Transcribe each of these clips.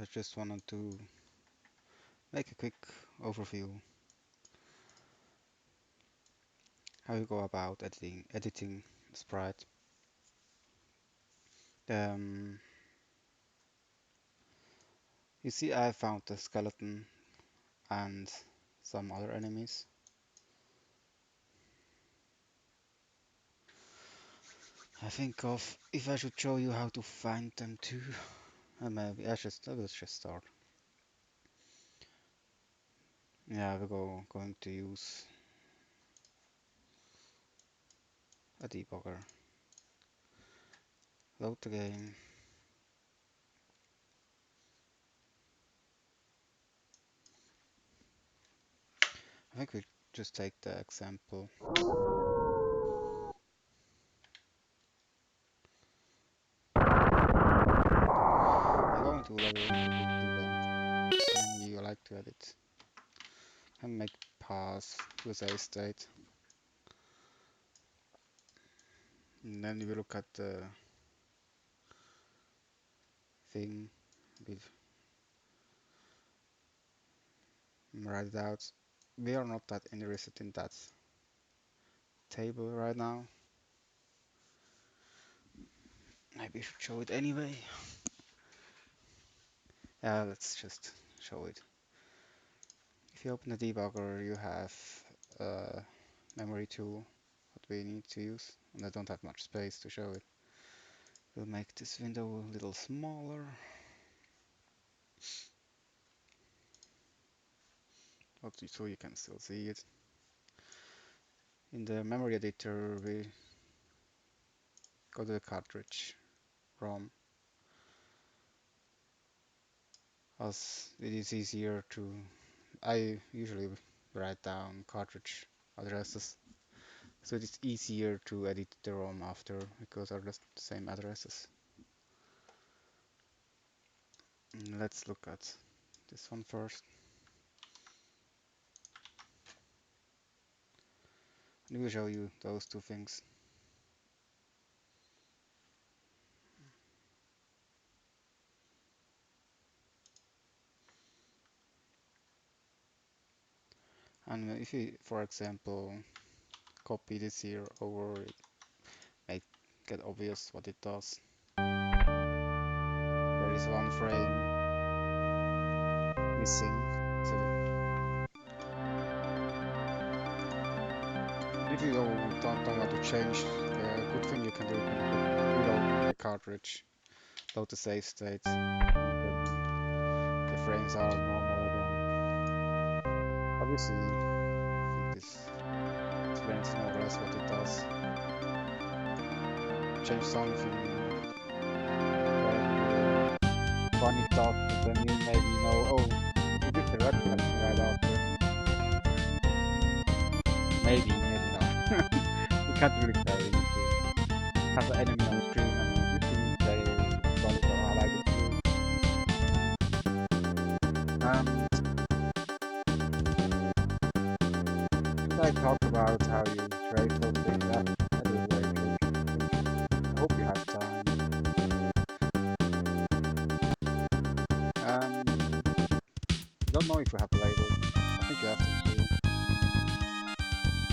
I just wanted to make a quick overview how you go about editing sprite. Um, you see, I found the skeleton and some other enemies. I think of if I should show you how to find them too. Maybe I will just start. Yeah, going to use a debugger. Load the game. I think we just take the example. I'm going to level the enemy you like to edit and make pass to a save state. And then we look at the thing, we write it out. We are not that interested in that table right now. Maybe I should show it anyway. Yeah, let's just show it. If you open the debugger, you have a memory tool that we need to use, and I don't have much space to show it. We'll make this window a little smaller. So you can still see it. In the memory editor, we go to the cartridge ROM, as it is easier to. I usually write down cartridge addresses, so it's easier to edit the ROM after because they're just the same addresses. Let's look at this one first. And we'll show you those two things. And if we, for example, copy this here over, it may get obvious what it does. There is one frame missing. So if you don't want to change, the good thing you can do, you can reload the cartridge, load the save state, the frames are normal again. Obviously, I think this explains more or less what it does. Change something, funny stuff, but then you maybe know, oh, you did the red collection right after. Maybe not. You can't really tell. You need to have an enemy on the screen and usually they solid or highlight it too. And I talk about how you trade those things up. That is very tricky. I hope you have time. I don't know if you have labels. I think you have them too.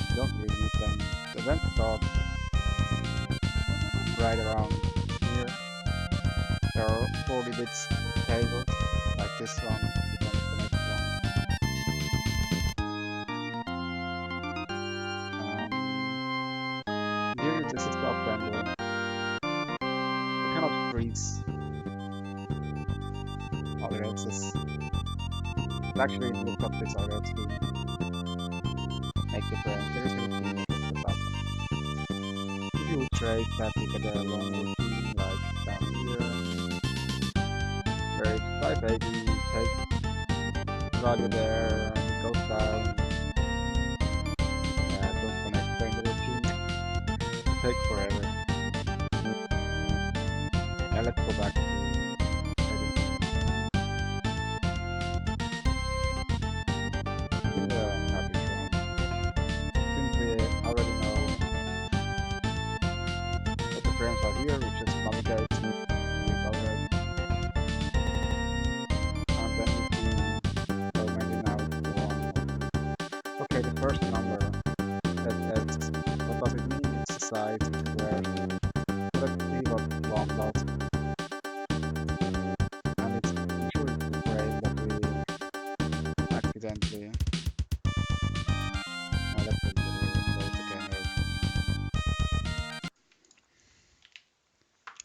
You don't really need them. The event starts right around here. There are 40 bits tables like this one. You don't connect them. Here this is the up window. You cannot freeze other access. I'll actually look up this other to make the frame. There is going to be the button. If you would trade that, you get a long routine like down here. Where it's type baby, take value there, it goes down. Don't connect frame the routine. Take forever. Yeah, let's go back to editing. Cartridge one. Since we already know that the frames are here, we just navigate with already. first number, SS. What does it mean? It's the size of squares. So let's see what one does. And it's I'm sure it's the frame that we accidentally let's close again here.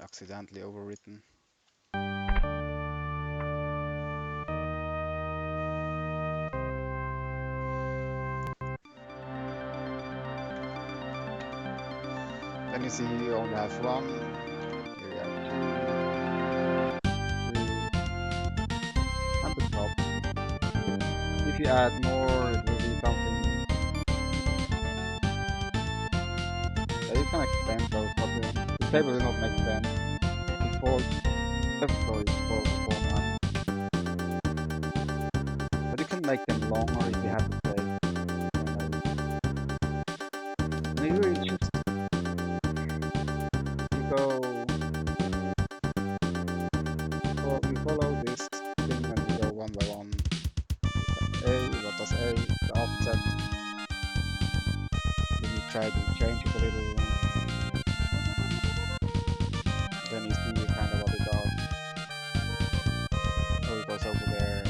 Accidentally overwritten. Then you see you only have one. Here you have two, three, and the top. If you add more, it will be something that you can expand those, but the table will not make sense. Default, sorry, default format. But you can make them longer if you have the space. Maybe you just you go, well, you follow this thing and you go one by one. A, what does A, the offset. Then you try to change it a little. Then you see kind of what it does. So it goes over there.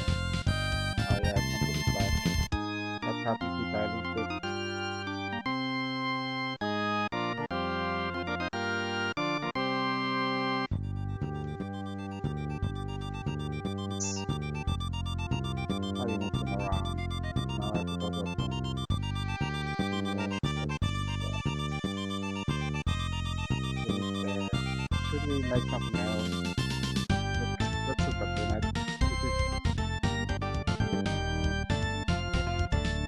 Oh yeah, I can put it back. What happens if I lose it? It's how you move them around. Now I forgot what the limit there. Should we make something else? Let's look at the next. This is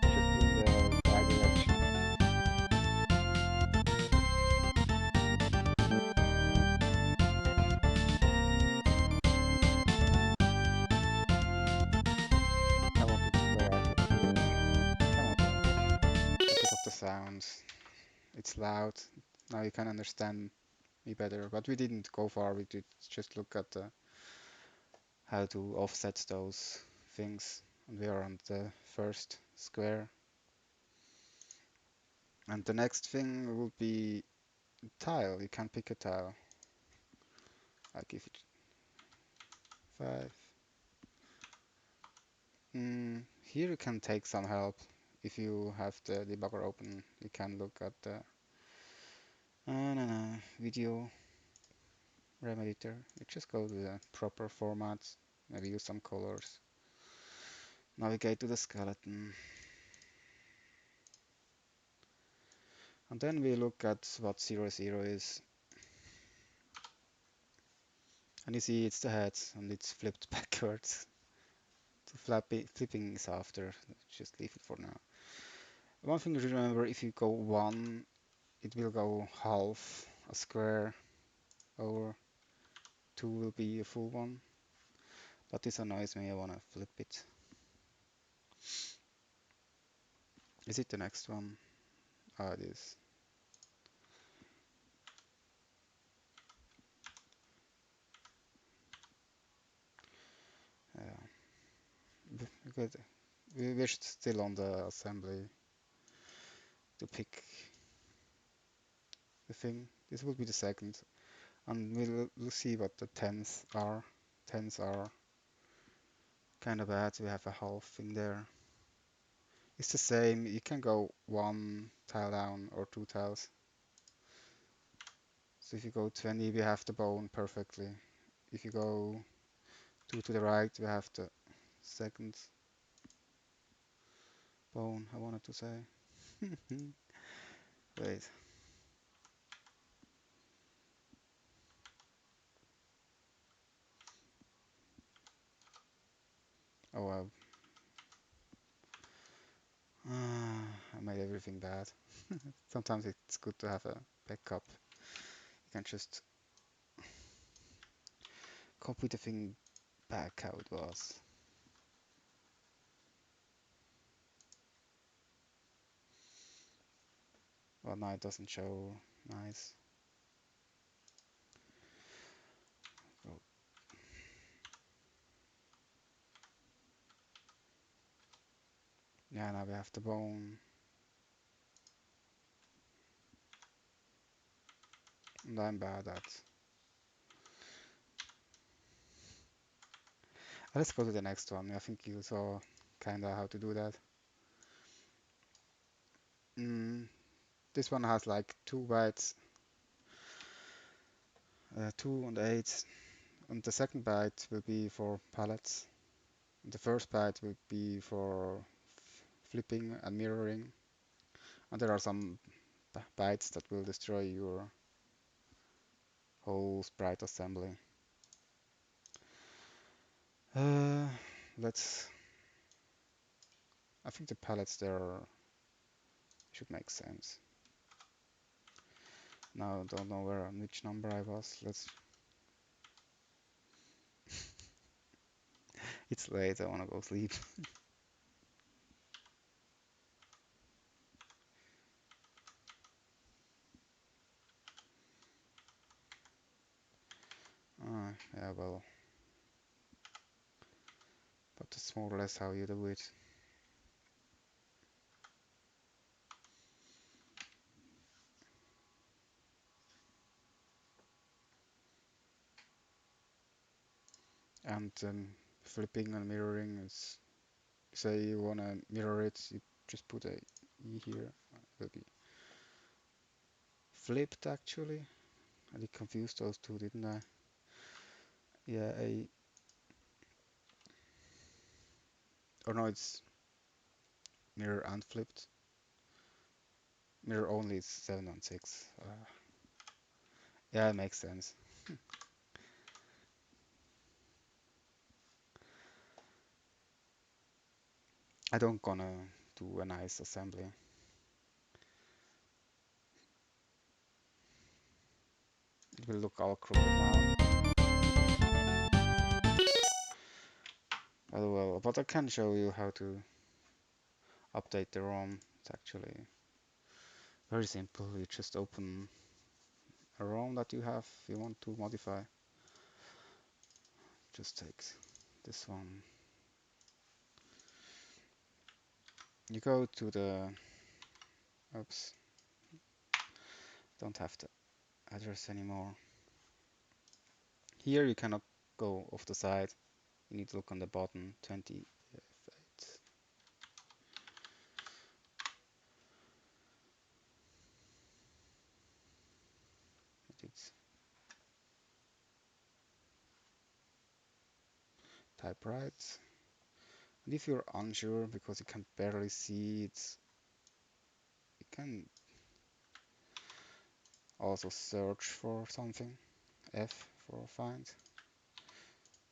shifting the y direction. I want it to play out of here. Because of the sounds. It's loud. Now you can understand me better. But we didn't go far. We did just look at how to offset those things. And we are on the first square. And the next thing will be tile. You can pick a tile. I'll give it 5. Here you can take some help. If you have the debugger open, you can look at the video RAM editor. You just go to the proper formats, maybe use some colors. Navigate to the skeleton. And then we look at what 0, 0 is. And you see it's the head and it's flipped backwards. So flipping is after. Just leave it for now. One thing to remember, if you go 1, it will go half a square over. 2 will be a full one. But this annoys me, I wanna flip it. Is it the next one? Ah, it is. Good. We're still on the assembly to pick the thing. This will be the second. And we'll see what the tens are. Tens are kind of bad. We have a half in there. It's the same. You can go 1 tile down or 2 tiles. So if you go 20, we have the bone perfectly. If you go 2 to the right, we have the second bone, I wanted to say. Wait. Oh well. I made everything bad. Sometimes it's good to have a backup. You can just copy the thing back how it was. Well, now it doesn't show nice. Oh. Yeah, now we have the bone. and I'm bad at. Let's go to the next one. I think you saw kinda how to do that. Mm, this one has like 2 bytes, 2 and 8, and the second byte will be for palettes. The first byte will be for flipping and mirroring, and there are some bytes that will destroy your whole sprite assembly. Uh, let's. I think the palettes there should make sense. Now I don't know where on which number I was. Let's. It's late. I wanna go sleep. Yeah, well, but that's more or less how you do it. And flipping and mirroring is, say you wanna mirror it, you just put a E here. It will be flipped actually. I did confuse those two, didn't I? Yeah, or no, it's mirror and flipped. Mirror only is 7 and 6. Yeah, it makes sense. I don't gonna do a nice assembly. It will look all crooked now. Oh well, but I can show you how to update the ROM. It's actually very simple. You just open a ROM that you have, you want to modify. Just take this one. You go to the, oops, don't have the address anymore. Here you cannot go off the side. You need to look on the bottom, 20F8. It's type right. And if you're unsure because you can barely see it, you can also search for something. F for find.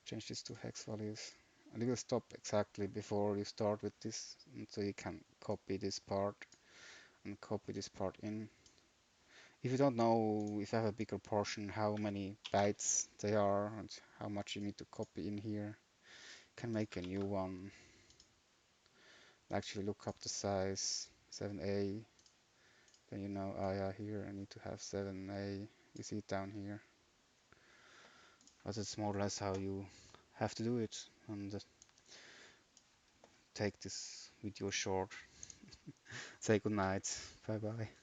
Change this to hex values. And it will stop exactly before you start with this. And so you can copy this part and copy this part in. If you don't know, if you have a bigger portion, how many bytes they are and how much you need to copy in here, you can make a new one. Actually look up the size, 7A, then you know, oh yeah, here I need to have 7A, you see it down here. But it's more or less how you have to do it, and take this video short. Say goodnight, bye bye.